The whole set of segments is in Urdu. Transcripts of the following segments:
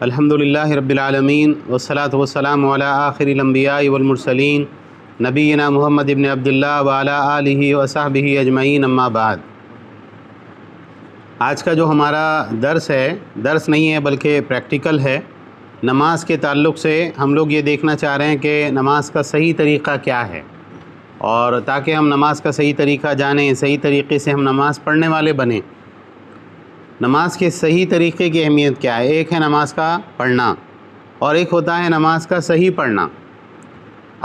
الحمدللہ رب العالمین والصلاة والسلام علی آخر الانبیاء والمرسلین نبینا محمد ابن عبداللہ وعلی آلہ وصحبہ اجمعین، اما بعد۔ آج کا جو ہمارا درس ہے، درس نہیں ہے بلکہ پریکٹیکل ہے، نماز کے تعلق سے ہم لوگ یہ دیکھنا چاہ رہے ہیں کہ نماز کا صحیح طریقہ کیا ہے، اور تاکہ ہم نماز کا صحیح طریقہ جانیں، صحیح طریقے سے ہم نماز پڑھنے والے بنیں۔ نماز کے صحیح طریقے کی اہمیت کیا ہے؟ ایک ہے نماز کا پڑھنا، اور ایک ہوتا ہے نماز کا صحیح پڑھنا۔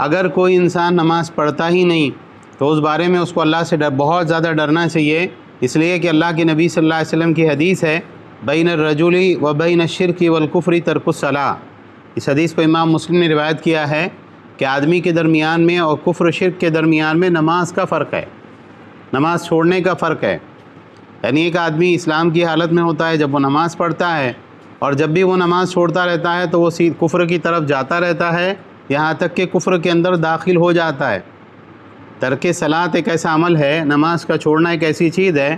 اگر کوئی انسان نماز پڑھتا ہی نہیں تو اس بارے میں اس کو اللہ سے بہت زیادہ ڈرنا چاہیے، اس لیے کہ اللہ کے نبی صلی اللہ علیہ وسلم کی حدیث ہے، بین الرجل و بین الشرک والکفر ترک الصلاۃ۔ اس حدیث کو امام مسلم نے روایت کیا ہے کہ آدمی کے درمیان میں اور کفر و شرک کے درمیان میں نماز کا فرق ہے، نماز چھوڑنے کا فرق ہے۔ یعنی ایک آدمی اسلام کی حالت میں ہوتا ہے جب وہ نماز پڑھتا ہے، اور جب بھی وہ نماز چھوڑتا رہتا ہے تو وہ کفر کی طرف جاتا رہتا ہے، یہاں تک کہ کفر کے اندر داخل ہو جاتا ہے۔ ترک صلاۃ ایک ایسا عمل ہے، نماز کا چھوڑنا ایک ایسی چیز ہے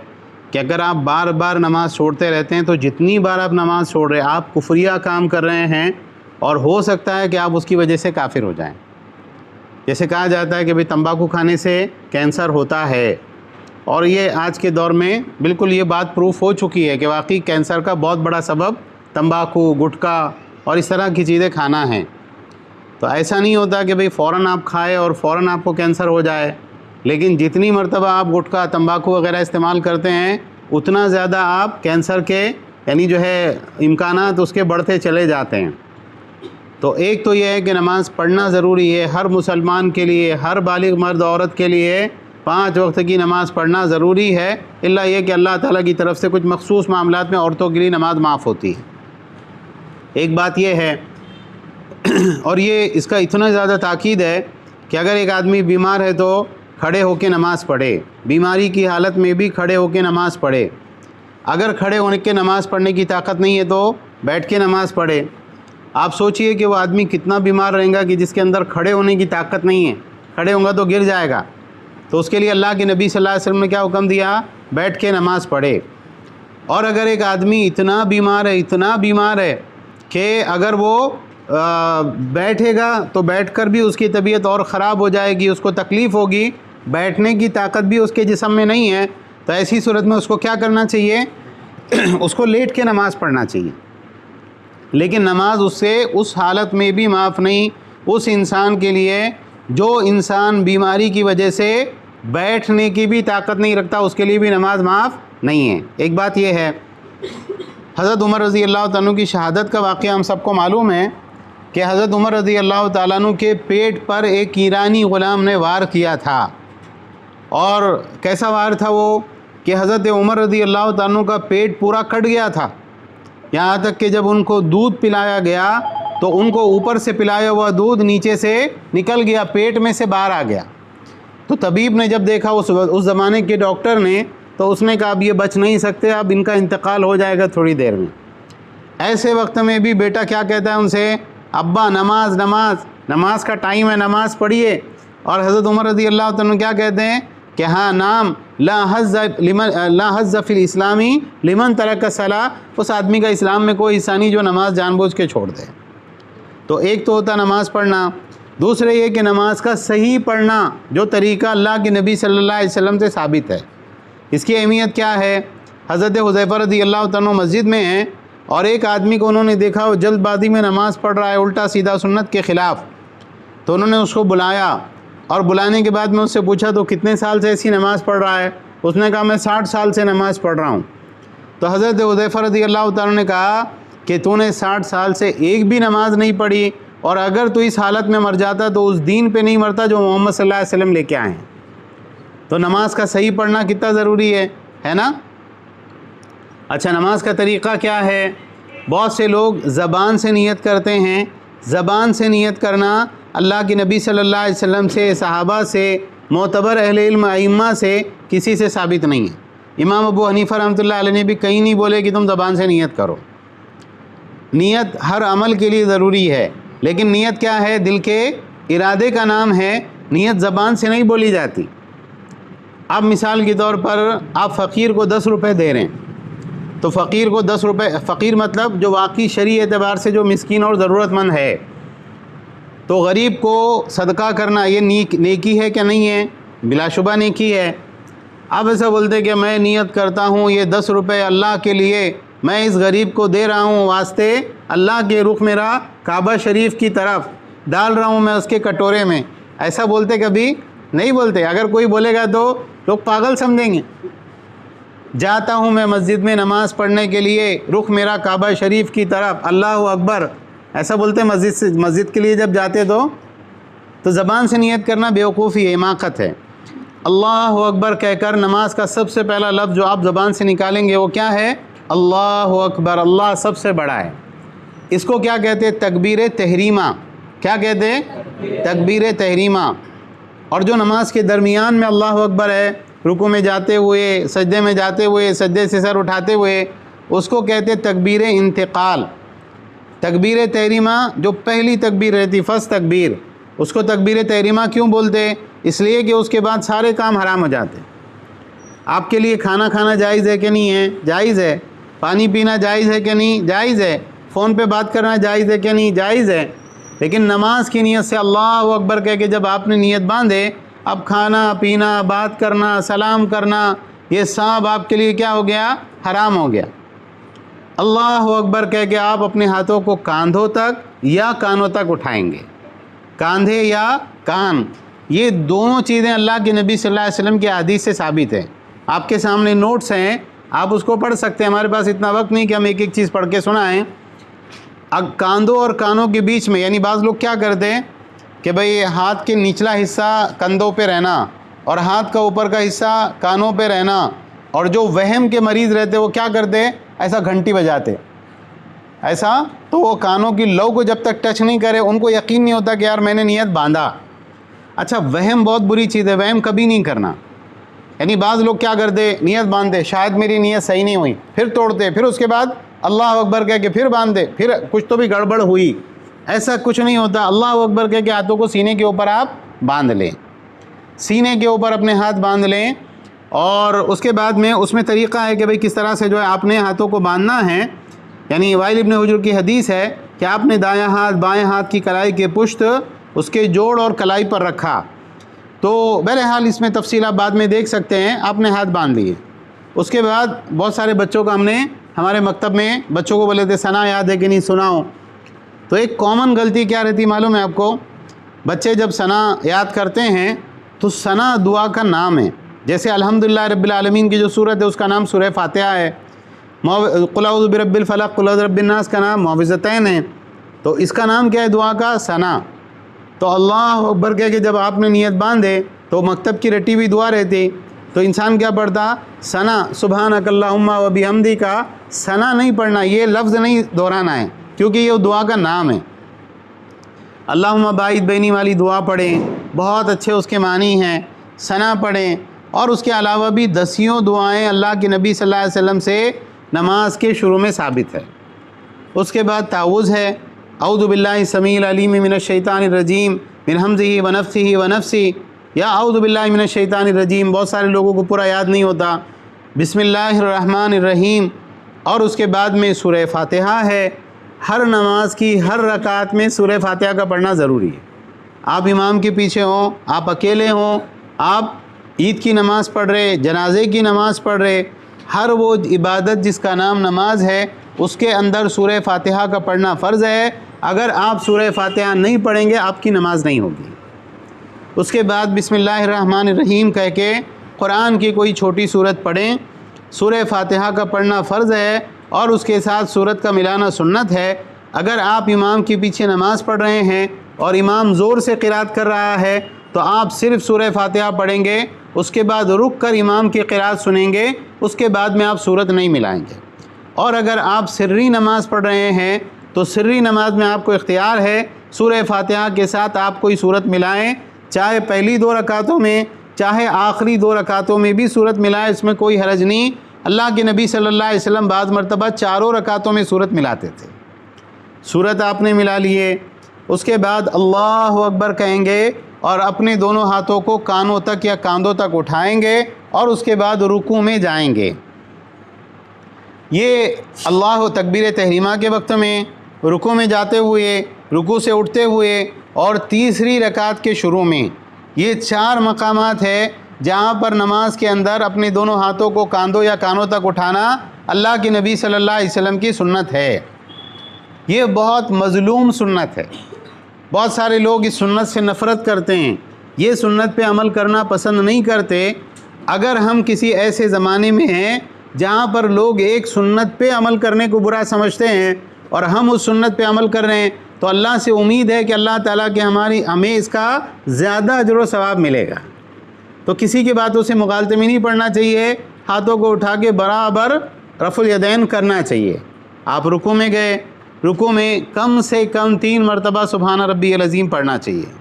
کہ اگر آپ بار بار نماز چھوڑتے رہتے ہیں تو جتنی بار آپ نماز چھوڑ رہے ہیں آپ کفریہ کام کر رہے ہیں، اور ہو سکتا ہے کہ آپ اس کی وجہ سے کافر ہو جائیں۔ جیسے کہا جاتا ہے کہ بھئی تمباکو کھانے سے کینسر ہوتا ہے، اور یہ آج کے دور میں بالکل یہ بات پروف ہو چکی ہے کہ واقعی کینسر کا بہت بڑا سبب تمباکو، گٹکا اور اس طرح کی چیزیں کھانا ہیں۔ تو ایسا نہیں ہوتا کہ بھئی فوراً آپ کھائے اور فوراً آپ کو کینسر ہو جائے، لیکن جتنی مرتبہ آپ گٹکا، تمباکو وغیرہ استعمال کرتے ہیں اتنا زیادہ آپ کینسر کے یعنی جو ہے امکانات اس کے بڑھتے چلے جاتے ہیں۔ تو ایک تو یہ ہے کہ نماز پڑھنا ضروری ہے ہر مسلمان کے لیے، ہر بالغ مرد عورت کے لیے 5 وقت کی نماز پڑھنا ضروری ہے، الا یہ کہ اللہ تعالیٰ کی طرف سے کچھ مخصوص معاملات میں عورتوں کے لیے نماز معاف ہوتی ہے۔ ایک بات یہ ہے، اور یہ اس کا اتنا زیادہ تاکید ہے کہ اگر ایک آدمی بیمار ہے تو کھڑے ہو کے نماز پڑھے، بیماری کی حالت میں بھی کھڑے ہو کے نماز پڑھے۔ اگر کھڑے ہونے کے نماز پڑھنے کی طاقت نہیں ہے تو بیٹھ کے نماز پڑھے۔ آپ سوچئے کہ وہ آدمی کتنا بیمار رہے گا کہ جس کے اندر کھڑے ہونے کی طاقت نہیں ہے، کھڑے ہوں گا تو گر جائے گا۔ تو اس کے لیے اللہ کے نبی صلی اللہ علیہ وسلم نے کیا حکم دیا؟ بیٹھ کے نماز پڑھے۔ اور اگر ایک آدمی اتنا بیمار ہے کہ اگر وہ بیٹھے گا تو بیٹھ کر بھی اس کی طبیعت اور خراب ہو جائے گی، اس کو تکلیف ہوگی، بیٹھنے کی طاقت بھی اس کے جسم میں نہیں ہے، تو ایسی صورت میں اس کو کیا کرنا چاہیے؟ اس کو لیٹ کے نماز پڑھنا چاہیے۔ لیکن نماز اس سے اس حالت میں بھی معاف نہیں، اس انسان کے لیے جو انسان بیماری کی وجہ سے بیٹھنے کی بھی طاقت نہیں رکھتا، اس کے لیے بھی نماز معاف نہیں ہے۔ ایک بات یہ ہے، حضرت عمر رضی اللہ تعالیٰ عنہ کی شہادت کا واقعہ ہم سب کو معلوم ہے کہ حضرت عمر رضی اللہ تعالیٰ عنہ کے پیٹ پر ایک ایرانی غلام نے وار کیا تھا، اور کیسا وار تھا وہ کہ حضرت عمر رضی اللہ تعالیٰ عنہ کا پیٹ پورا کٹ گیا تھا، یہاں تک کہ جب ان کو دودھ پلایا گیا تو ان کو اوپر سے پلایا ہوا دودھ نیچے سے نکل گیا، پیٹ میں سے باہر آ گیا۔ تو طبیب نے جب دیکھا، اس زمانے کے ڈاکٹر نے، تو اس نے کہا اب یہ بچ نہیں سکتے، اب ان کا انتقال ہو جائے گا تھوڑی دیر میں۔ ایسے وقت میں بھی بیٹا کیا کہتا ہے ان سے؟ ابا نماز کا ٹائم ہے، نماز پڑھیے۔ اور حضرت عمر رضی اللہ تعالیٰ عنہ کیا کہتے ہیں کہ ہاں نام لا حظ فی الاسلامی لمن ترک الصلاۃ، اس آدمی کا اسلام میں کوئی حصہ نہیں جو نماز جان بوجھ کے چھوڑ دے۔ تو ایک تو ہوتا نماز پڑھنا، دوسرے یہ کہ نماز کا صحیح پڑھنا جو طریقہ اللہ کے نبی صلی اللہ علیہ وسلم سے ثابت ہے۔ اس کی اہمیت کیا ہے؟ حضرت حذیفہ رضی اللہ تعالیٰ عنہ مسجد میں ہیں، اور ایک آدمی کو انہوں نے دیکھا وہ جلد بازی میں نماز پڑھ رہا ہے الٹا سیدھا سنت کے خلاف۔ تو انہوں نے اس کو بلایا، اور بلانے کے بعد میں اس سے پوچھا تو کتنے سال سے ایسی نماز پڑھ رہا ہے؟ اس نے کہا میں 60 سال سے نماز پڑھ رہا ہوں۔ تو حضرت حذیفہ رضی اللہ تعالیٰ نے کہا کہ تو نے 60 سال سے ایک بھی نماز نہیں پڑھی، اور اگر تو اس حالت میں مر جاتا تو اس دین پہ نہیں مرتا جو محمد صلی اللہ علیہ وسلم لے کے آئے ہیں۔ تو نماز کا صحیح پڑھنا کتنا ضروری ہے نا؟ اچھا، نماز کا طریقہ کیا ہے؟ بہت سے لوگ زبان سے نیت کرتے ہیں۔ زبان سے نیت کرنا اللہ کے نبی صلی اللہ علیہ وسلم سے، صحابہ سے، معتبر اہل علم ائمہ سے کسی سے ثابت نہیں ہے۔ امام ابو حنیفہ رحمۃ اللہ علیہ نے بھی کہیں نہیں بولے کہ تم زبان سے نیت کرو۔ نیت ہر عمل کے لیے ضروری ہے، لیکن نیت کیا ہے؟ دل کے ارادے کا نام ہے، نیت زبان سے نہیں بولی جاتی۔ اب مثال کے طور پر آپ فقیر کو 10 روپے دے رہے ہیں، تو فقیر کو 10 روپے، فقیر مطلب جو واقعی شرعی اعتبار سے جو مسکین اور ضرورت مند ہے، تو غریب کو صدقہ کرنا یہ نیکی ہے کہ نہیں ہے؟ بلا شبہ نیکی ہے۔ آپ ایسا بولتے کہ میں نیت کرتا ہوں یہ 10 روپے اللہ کے لیے میں اس غریب کو دے رہا ہوں، واسطے اللہ کے رخ میرا کعبہ شریف کی طرف ڈال رہا ہوں میں اس کے کٹورے میں، ایسا بولتے کبھی نہیں بولتے۔ اگر کوئی بولے گا تو لوگ پاگل سمجھیں گے۔ جاتا ہوں میں مسجد میں نماز پڑھنے کے لیے، رخ میرا کعبہ شریف کی طرف، اللہ اکبر، ایسا بولتے مسجد کے لیے جب جاتے تو زبان سے نیت کرنا بیوقوفی ہے، حماقت ہے۔ اللہ اکبر کہہ کر نماز کا سب سے پہلا لفظ جو آپ زبان سے نکالیں گے وہ کیا ہے؟ اللہ اکبر، اللہ سب سے بڑا ہے۔ اس کو کیا کہتے ہیں؟ تکبیر تحریمہ۔ کیا کہتے ہیں؟ تکبیر تحریمہ۔ اور جو نماز کے درمیان میں اللہ اکبر ہے، رکوع میں جاتے ہوئے، سجدے میں جاتے ہوئے، سجدے سے سر اٹھاتے ہوئے، اس کو کہتے ہیں تکبیر انتقال۔ تکبیر تحریمہ جو پہلی تکبیر رہتی، فرسٹ تکبیر، اس کو تکبیر تحریمہ کیوں بولتے؟ اس لیے کہ اس کے بعد سارے کام حرام ہو جاتے۔ آپ کے لیے کھانا کھانا جائز ہے کہ نہیں ہے؟ جائز ہے۔ پانی پینا جائز ہے کہ نہیں؟ جائز ہے۔ فون پہ بات کرنا جائز ہے کہ نہیں؟ جائز ہے۔ لیکن نماز کی نیت سے اللہ اکبر کہہ کے جب آپ نے نیت باندھے، اب کھانا پینا، بات کرنا، سلام کرنا، یہ سب آپ کے لیے کیا ہو گیا؟ حرام ہو گیا۔ اللہ اکبر کہہ کے آپ اپنے ہاتھوں کو کاندھوں تک یا کانوں تک اٹھائیں گے۔ کاندھے یا کان، یہ دونوں چیزیں اللہ کے نبی صلی اللہ علیہ وسلم کی حدیث سے ثابت ہے۔ آپ کے سامنے نوٹس ہیں، آپ اس کو پڑھ سکتے ہیں، ہمارے پاس اتنا وقت نہیں کہ ہم ایک ایک چیز پڑھ کے سنائیں۔ اب کاندھوں اور کانوں کے بیچ میں، یعنی بعض لوگ کیا کرتے ہیں کہ بھئی ہاتھ کے نچلا حصہ کندھوں پہ رہنا اور ہاتھ کا اوپر کا حصہ کانوں پہ رہنا، اور جو وہم کے مریض رہتے وہ کیا کرتے؟ ایسا گھنٹی بجاتے، ایسا، تو وہ کانوں کی لو کو جب تک ٹچ نہیں کرے ان کو یقین نہیں ہوتا کہ یار میں نے نیت باندھا۔ اچھا، وہم بہت بری چیز ہے، وہم کبھی نہیں کرنا۔ یعنی بعض لوگ کیا کرتے؟ نیت باندھتے، شاید میری نیت صحیح نہیں ہوئی، پھر توڑتے، پھر اس کے بعد اللہ اکبر کہہ کے پھر باندھتے، پھر کچھ تو بھی گڑبڑ ہوئی۔ ایسا کچھ نہیں ہوتا۔ اللہ اکبر کہہ کے ہاتھوں کو سینے کے اوپر آپ باندھ لیں، سینے کے اوپر اپنے ہاتھ باندھ لیں، اور اس کے بعد میں اس میں طریقہ ہے کہ بھئی کس طرح سے جو ہے آپ نے ہاتھوں کو باندھنا ہے۔ یعنی وائل ابن حجر کی حدیث ہے کہ آپ نے دایاں ہاتھ بائیں ہاتھ کی کلائی کے پشت اس کے جوڑ اور کلائی پر رکھا۔ تو بہرحال اس میں تفصیل آپ بعد میں دیکھ سکتے ہیں۔ آپ نے ہاتھ باندھ لیے، اس کے بعد بہت سارے بچوں کا ہم نے ہمارے مکتب میں بچوں کو بولے تھے ثنا یاد ہے کہ نہیں سناؤ۔ تو ایک کامن غلطی کیا رہتی معلوم ہے آپ کو؟ بچے جب ثنا یاد کرتے ہیں تو ثنا دعا کا نام ہے، جیسے الحمدللہ رب العالمین کی جو سورت ہے اس کا نام سورہ فاتحہ ہے، قل اعوذ برب الفلق، قل اعوذ برب الناس کا نام معوذتین ہے، تو اس کا نام کیا ہے دعا کا؟ ثنا۔ تو اللہ اکبر کہہ کے جب آپ نے نیت باندھے تو مکتب کی رٹی ہوئی دعا رہتی، تو انسان کیا پڑھتا؟ ثنا، سبحانک اللہم و بحمدک کا ثنا نہیں پڑھنا، یہ لفظ نہیں دہرانا ہے، کیونکہ یہ دعا کا نام ہے۔ اللہم باعث بینی والی دعا پڑھیں، بہت اچھے اس کے معنی ہیں، ثنا پڑھیں، اور اس کے علاوہ بھی دسیوں دعائیں اللہ کے نبی صلی اللہ علیہ وسلم سے نماز کے شروع میں ثابت ہے۔ اس کے بعد تعوذ ہے، اعوذ باللہ السمیع العلیم من الشیطان الرجیم من ہمزہ ونفثہ ونفثی، یا اعوذ باللہ من الشیطان الرجیم، بہت سارے لوگوں کو پورا یاد نہیں ہوتا، بسم اللہ الرحمن الرحیم، اور اس کے بعد میں سورہ فاتحہ ہے۔ ہر نماز کی ہر رکعت میں سورہ فاتحہ کا پڑھنا ضروری ہے۔ آپ امام کے پیچھے ہوں، آپ اکیلے ہوں، آپ عید کی نماز پڑھ رہے، جنازے کی نماز پڑھ رہے، ہر وہ عبادت جس کا نام نماز ہے اس کے اندر سورہ فاتحہ کا پڑھنا فرض ہے۔ اگر آپ سورہ فاتحہ نہیں پڑھیں گے آپ کی نماز نہیں ہوگی۔ اس کے بعد بسم اللہ الرحمن الرحیم کہہ کے قرآن کی کوئی چھوٹی سورت پڑھیں، سورہ فاتحہ کا پڑھنا فرض ہے، اور اس کے ساتھ سورت کا ملانا سنت ہے۔ اگر آپ امام کے پیچھے نماز پڑھ رہے ہیں اور امام زور سے قرات کر رہا ہے تو آپ صرف سورہ فاتحہ پڑھیں گے، اس کے بعد رک کر امام کی قرات سنیں گے، اس کے بعد میں آپ سورت نہیں ملائیں گے۔ اور اگر آپ سری نماز پڑھ رہے ہیں تو سری نماز میں آپ کو اختیار ہے سورہ فاتحہ کے ساتھ آپ کوئی سورت ملائیں، چاہے پہلی 2 رکعتوں میں چاہے آخری 2 رکعتوں میں بھی سورت ملائیں، اس میں کوئی حرج نہیں۔ اللہ کے نبی صلی اللہ علیہ وسلم بعض مرتبہ 4 رکعتوں میں سورت ملاتے تھے۔ سورت آپ نے ملا لیے، اس کے بعد اللہ اکبر کہیں گے اور اپنے دونوں ہاتھوں کو کانوں تک یا کاندھوں تک اٹھائیں گے، اور اس کے بعد رکوع میں جائیں گے۔ یہ اللہ تکبیر تحریمہ کے وقت میں، رکوع میں جاتے ہوئے، رکوع سے اٹھتے ہوئے اور تیسری رکعت کے شروع میں، یہ 4 مقامات ہے جہاں پر نماز کے اندر اپنے دونوں ہاتھوں کو کاندھوں یا کانوں تک اٹھانا اللہ کے نبی صلی اللہ علیہ وسلم کی سنت ہے۔ یہ بہت مظلوم سنت ہے، بہت سارے لوگ اس سنت سے نفرت کرتے ہیں، یہ سنت پہ عمل کرنا پسند نہیں کرتے۔ اگر ہم کسی ایسے زمانے میں ہیں جہاں پر لوگ ایک سنت پہ عمل کرنے کو برا سمجھتے ہیں اور ہم اس سنت پہ عمل کر رہے ہیں، تو اللہ سے امید ہے کہ اللہ تعالیٰ کے ہمیں اس کا زیادہ اجر و ثواب ملے گا۔ تو کسی کی باتوں سے مغالطے میں نہیں پڑنا چاہیے، ہاتھوں کو اٹھا کے برابر رفع الیدین کرنا چاہیے۔ آپ رکوع میں گئے، رکوع میں کم سے کم 3 مرتبہ سبحان ربی العظیم پڑھنا چاہیے،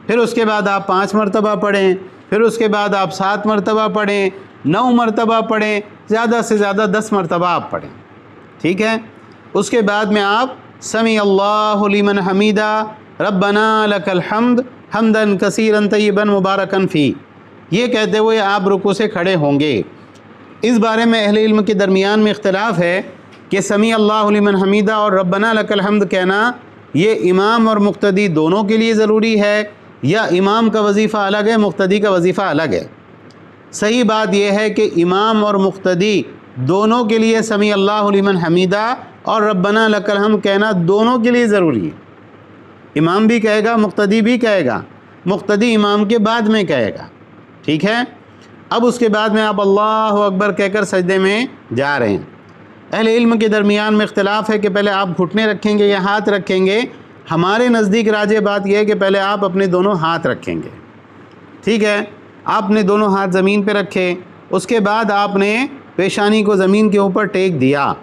پھر اس کے بعد آپ 5 مرتبہ پڑھیں، پھر اس کے بعد آپ 7 مرتبہ پڑھیں، 9 مرتبہ پڑھیں، زیادہ سے زیادہ 10 مرتبہ آپ پڑھیں، ٹھیک ہے؟ اس کے بعد میں آپ سمیع اللہ لمن حمیدہ ربنا لک الحمد حمدا کثیرا طیبا مبارکا فی، یہ کہتے ہوئے آپ رکوع سے کھڑے ہوں گے۔ اس بارے میں اہل علم کے درمیان میں اختلاف ہے کہ سمیع اللہ لمن حمیدہ اور ربنا لک الحمد کہنا یہ امام اور مقتدی دونوں کے لیے ضروری ہے یا امام کا وظیفہ الگ ہے، مقتدی کا وظیفہ الگ ہے۔ صحیح بات یہ ہے کہ امام اور مقتدی دونوں کے لیے سمیع اللہ لمن حمیدہ اور ربنا لک الحمد کہنا دونوں کے لیے ضروری ہے۔ امام بھی کہے گا، مقتدی بھی کہے گا، مقتدی امام کے بعد میں کہے گا، ٹھیک ہے؟ اب اس کے بعد میں آپ اللہ اکبر کہہ کر سجدے میں جا رہے ہیں۔ اہل علم کے درمیان میں اختلاف ہے کہ پہلے آپ گھٹنے رکھیں گے یا ہاتھ رکھیں گے۔ ہمارے نزدیک راجح بات یہ ہے کہ پہلے آپ اپنے دونوں ہاتھ رکھیں گے، ٹھیک ہے؟ آپ نے دونوں ہاتھ زمین پہ رکھے، اس کے بعد آپ نے پیشانی کو زمین کے اوپر ٹیک دیا۔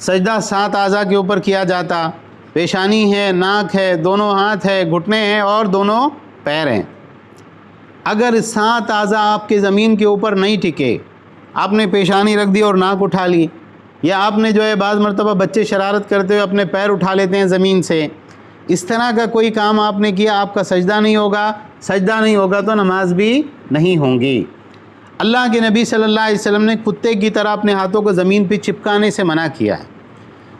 سجدہ 7 اعضاء کے اوپر کیا جاتا، پیشانی ہے، ناک ہے، دونوں ہاتھ ہے، گھٹنے ہیں اور دونوں پیر ہیں۔ اگر 7 اعضاء آپ کے زمین کے اوپر نہیں ٹکے، آپ نے پیشانی رکھ دی اور ناک اٹھا لی، یا آپ نے جو ہے بعض مرتبہ بچے شرارت کرتے ہوئے اپنے پیر اٹھا لیتے ہیں زمین سے، اس طرح کا کوئی کام آپ نے کیا، آپ کا سجدہ نہیں ہوگا۔ سجدہ نہیں ہوگا تو نماز بھی نہیں ہوں گی۔ اللہ کے نبی صلی اللہ علیہ وسلم نے کتے کی طرح اپنے ہاتھوں کو زمین پہ چپکانے سے منع کیا ہے،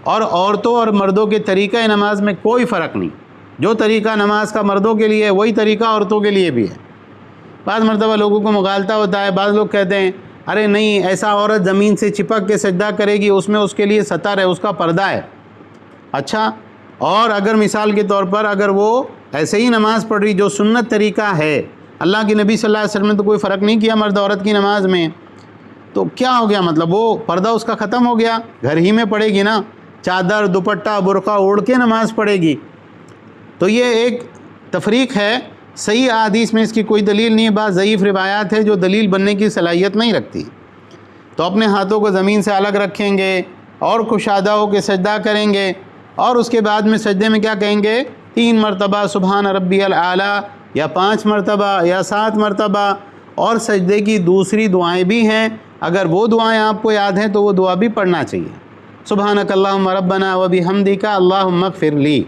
اور عورتوں اور مردوں کے طریقہ نماز میں کوئی فرق نہیں۔ جو طریقہ نماز کا مردوں کے لیے ہے وہی طریقہ عورتوں کے لیے بھی ہے۔ بعض مرتبہ لوگوں کو مغالطہ ہوتا ہے، بعض لوگ کہتے ہیں ارے نہیں، ایسا عورت زمین سے چپک کے سجدہ کرے گی، اس میں اس کے لیے ستر ہے، اس کا پردہ ہے۔ اچھا، اور اگر مثال کے طور پر اگر وہ ایسے ہی نماز پڑھ رہی جو سنت طریقہ ہے، اللہ کے نبی صلی اللہ علیہ وسلم نے تو کوئی فرق نہیں کیا مرد عورت کی نماز میں، تو کیا ہو گیا؟ مطلب وہ پردہ اس کا ختم ہو گیا، گھر ہی میں پڑھے گی نا، چادر دوپٹہ برقع اوڑھ کے نماز پڑھے گی۔ تو یہ ایک تفریق ہے، صحیح احادیث میں اس کی کوئی دلیل نہیں ہے، بعض ضعیف روایات ہے جو دلیل بننے کی صلاحیت نہیں رکھتی۔ تو اپنے ہاتھوں کو زمین سے الگ رکھیں گے اور کشادہ ہو کے سجدہ کریں گے، اور اس کے بعد میں سجدے میں کیا کہیں گے؟ 3 مرتبہ سبحان ربی الاعلیٰ، یا 5 مرتبہ یا 7 مرتبہ۔ اور سجدے کی دوسری دعائیں بھی ہیں، اگر وہ دعائیں آپ کو یاد ہیں تو وہ دعا بھی پڑھنا چاہیے۔ سبحانک اللہم ربنا وبحمدک اللہم اغفر لی۔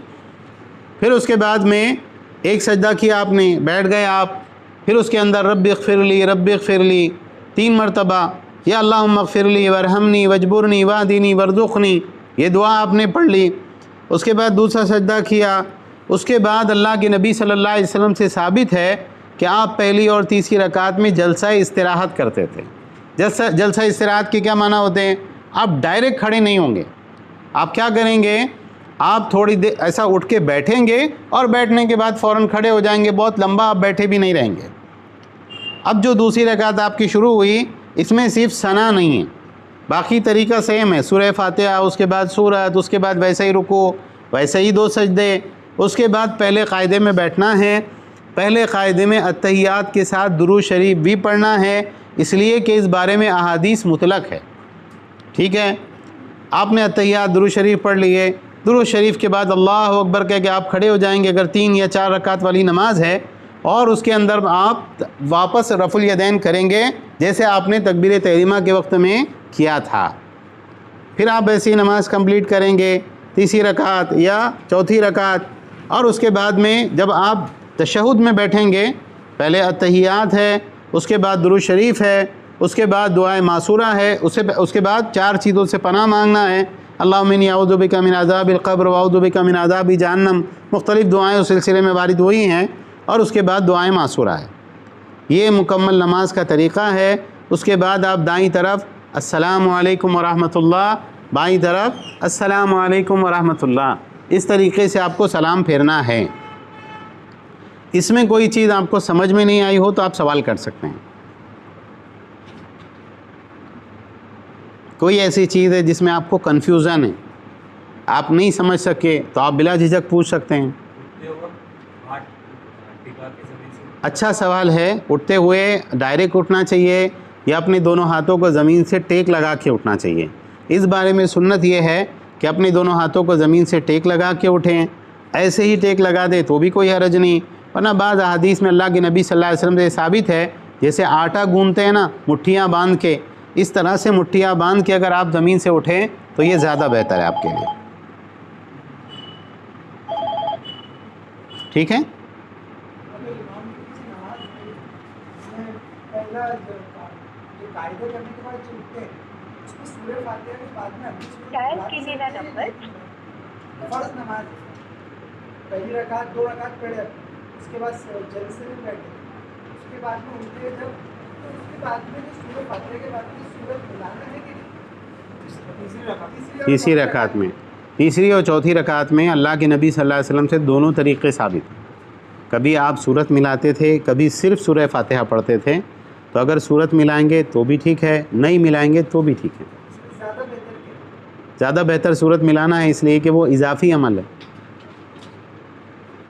پھر اس کے بعد میں ایک سجدہ کیا آپ نے، بیٹھ گئے آپ، پھر اس کے اندر رب اغفر لی رب اغفر لی 3 مرتبہ، یا اللہم اغفر لی ورحمنی وجبرنی واہدنی وارزقنی، یہ دعا آپ نے پڑھ لی۔ اس کے بعد دوسرا سجدہ کیا۔ اس کے بعد اللہ کے نبی صلی اللہ علیہ وسلم سے ثابت ہے کہ آپ پہلی اور تیسری رکعت میں جلسہ استراحت کرتے تھے۔ جلسہ استراحت کے کیا معنی ہوتے ہیں؟ آپ ڈائریکٹ کھڑے نہیں ہوں گے، آپ کیا کریں گے؟ آپ تھوڑی دیر ایسا اٹھ کے بیٹھیں گے اور بیٹھنے کے بعد فوراً کھڑے ہو جائیں گے، بہت لمبا آپ بیٹھے بھی نہیں رہیں گے۔ اب جو دوسری رکعت آپ کی شروع ہوئی، اس میں صرف ثنا نہیں ہے، باقی طریقہ سیم ہے، سورہ فاتحہ، اس کے بعد سورت، اس کے بعد ویسے ہی رکوع، ویسے ہی 2 سجدے۔ اس کے بعد پہلے قاعدے میں بیٹھنا ہے، پہلے قاعدے میں التحیات کے ساتھ درود شریف بھی پڑھنا ہے، اس لیے کہ اس بارے میں احادیث مطلق ہے، ٹھیک ہے؟ آپ نے التحیات درود شریف پڑھ لیے، درود شریف کے بعد اللہ اکبر کہہ کے آپ کھڑے ہو جائیں گے اگر 3 یا 4 رکعت والی نماز ہے، اور اس کے اندر آپ واپس رفع الیدین کریں گے جیسے آپ نے تکبیر تحریمہ کے وقت میں کیا تھا۔ پھر آپ ایسی نماز کمپلیٹ کریں گے، تیسری رکعت یا چوتھی رکعت، اور اس کے بعد میں جب آپ تشہد میں بیٹھیں گے، پہلے التحیات ہے، اس کے بعد درود شریف ہے، اس کے بعد دعائے معصورہ ہے، اس کے بعد 4 چیزوں سے پناہ مانگنا ہے، اللہم انی اعوذ بک من عذاب القبر واعوذ بک من عذاب جہنم، مختلف دعائیں اس سلسلے میں وارد ہوئی ہیں، اور اس کے بعد دعائیں معصورہ ہے۔ یہ مکمل نماز کا طریقہ ہے۔ اس کے بعد آپ دائیں طرف السلام علیکم ورحمۃ اللہ، بائیں طرف السلام علیکم ورحمۃ اللہ، اس طریقے سے آپ کو سلام پھیرنا ہے۔ اس میں کوئی چیز آپ کو سمجھ میں نہیں آئی ہو تو آپ سوال کر سکتے ہیں۔ کوئی ایسی چیز ہے جس میں آپ کو کنفیوژن ہے، آپ نہیں سمجھ سکے تو آپ بلا جھجک پوچھ سکتے ہیں۔ اچھا سوال ہے، اٹھتے ہوئے ڈائریکٹ اٹھنا چاہیے یا اپنے دونوں ہاتھوں کو زمین سے ٹیک لگا کے اٹھنا چاہیے؟ اس بارے میں سنت یہ ہے کہ اپنے دونوں ہاتھوں کو زمین سے ٹیک لگا کے اٹھیں، ایسے ہی ٹیک لگا دے تو بھی کوئی حرج نہیں، ورنہ بعض احادیث میں اللہ کے نبی صلی اللہ علیہ وسلم سے ثابت ہے، جیسے آٹا گوندتے ہیں نا مٹھیاں باندھ کے، اس طرح سے مٹھیاں باندھ کے اگر آپ زمین سے اٹھیں تو یہ زیادہ بہتر ہے آپ کے لیے، ٹھیک ہے؟ ڈائل کیجیے نمبر۔ فرض نماز پہلی رکعت 2 رکعت پڑھے، اس کے بعد جلسے میں بیٹھے، اس کے بعد میں اٹھے جب، تو اس کے بعد میں جو سورۃ فاتحہ کے بعد میں سورۃ ملانا ہے کہ تیسری اور چوتھی رکعت میں اللہ کے نبی صلی اللہ علیہ وسلم سے دونوں طریقے ثابت ہیں۔ کبھی آپ سورت ملاتے تھے، کبھی صرف سورہ فاتحہ پڑھتے تھے، تو اگر سورت ملائیں گے تو بھی ٹھیک ہے، نہیں ملائیں گے تو بھی ٹھیک ہے۔ زیادہ بہتر سورت ملانا ہے، اس لیے کہ وہ اضافی عمل ہے۔